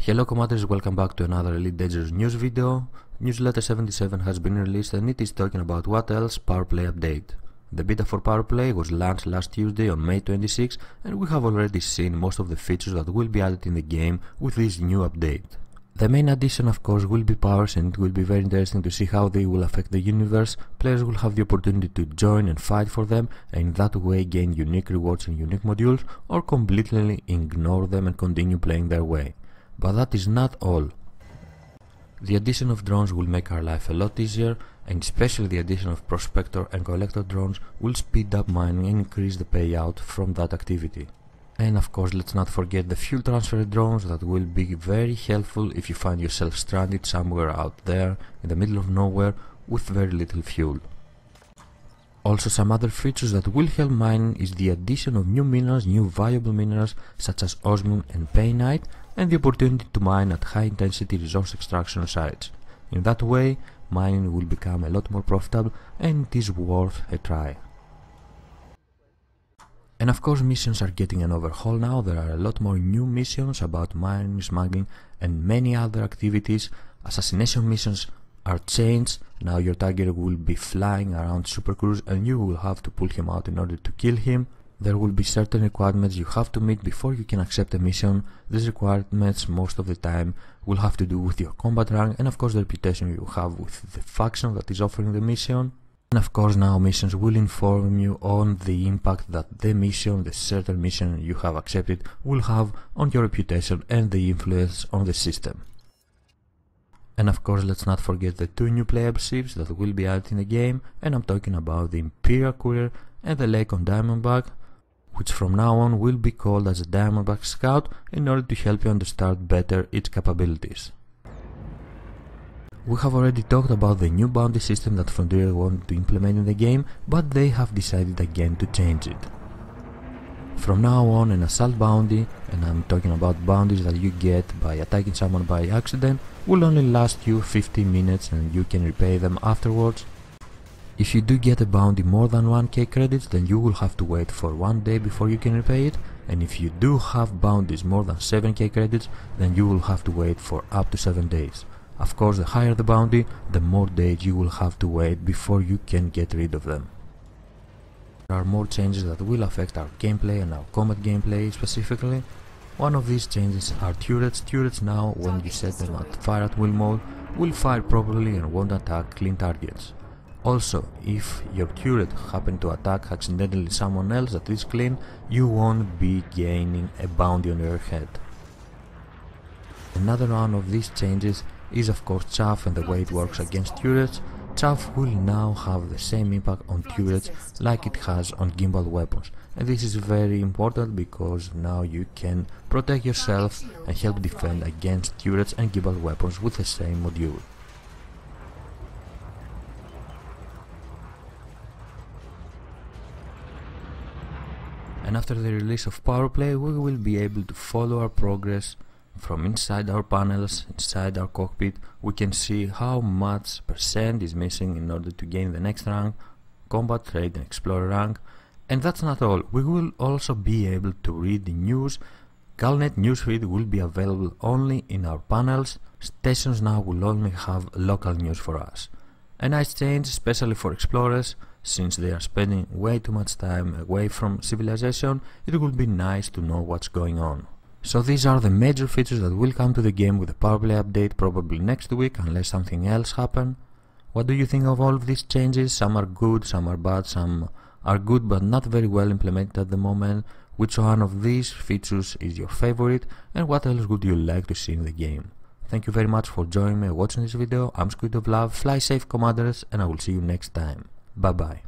Hello Commanders, welcome back to another Elite Dangerous news video. Newsletter 77 has been released and it is talking about what else Powerplay update. The beta for Powerplay was launched last Tuesday on May 26 and we have already seen most of the features that will be added in the game with this new update. The main addition of course will be powers, and it will be very interesting to see how they will affect the universe. Players will have the opportunity to join and fight for them and in that way gain unique rewards and unique modules, or completely ignore them and continue playing their way. But that is not all. The addition of drones will make our life a lot easier, and especially the addition of prospector and collector drones will speed up mining and increase the payout from that activity. And of course, let's not forget the fuel transfer drones that will be very helpful if you find yourself stranded somewhere out there in the middle of nowhere with very little fuel. Also, some other features that will help mining is the addition of new minerals, new valuable minerals such as osmium and painite, and the opportunity to mine at high intensity resource extraction sites. In that way, mining will become a lot more profitable and it is worth a try. And of course, missions are getting an overhaul now. There are a lot more new missions about mining, smuggling and many other activities. Assassination missions are changed. Now your target will be flying around supercruise and you will have to pull him out in order to kill him. There will be certain requirements you have to meet before you can accept a mission. These requirements most of the time will have to do with your combat rank and of course the reputation you have with the faction that is offering the mission. And of course now missions will inform you on the impact that the certain mission you have accepted will have on your reputation and the influence on the system. And of course let's not forget the two new playable ships that will be added in the game, and I'm talking about the Imperial Courier and the Lake on Diamondback, which from now on will be called as a Diamondback Scout in order to help you understand better its capabilities. We have already talked about the new bounty system that Frontier wanted to implement in the game, but they have decided again to change it. From now on, an assault bounty, and I'm talking about bounties that you get by attacking someone by accident, will only last you 15 minutes and you can repay them afterwards. If you do get a bounty more than 1k credits, then you will have to wait for 1 day before you can repay it, and if you do have bounties more than 7k credits, then you will have to wait for up to 7 days. Of course, the higher the bounty, the more days you will have to wait before you can get rid of them. There are more changes that will affect our gameplay and our combat gameplay specifically. One of these changes are turrets. Turrets now, when you set them at fire at will mode, will fire properly and won't attack clean targets. Also, if your turret happen to attack accidentally someone else that is clean, you won't be gaining a bounty on your head. Another one of these changes is of course chaff and the way it works against turrets. Chaff will now have the same impact on turrets like it has on gimbal weapons, and this is very important because now you can protect yourself and help defend against turrets and gimbal weapons with the same module. And after the release of Powerplay, we will be able to follow our progress from inside our panels, inside our cockpit. We can see how much percent is missing in order to gain the next rank, combat, trade and explorer rank. And that's not all, we will also be able to read the news. Galnet newsfeed will be available only in our panels. Stations now will only have local news for us. A nice change, especially for explorers, since they are spending way too much time away from civilization. It will be nice to know what's going on. So these are the major features that will come to the game with the Powerplay update probably next week unless something else happens. What do you think of all of these changes? Some are good, some are bad, some are good but not very well implemented at the moment. Which one of these features is your favorite and what else would you like to see in the game? Thank you very much for joining me and watching this video. I'm Squid of Love, fly safe Commanders, and I will see you next time. Bye bye.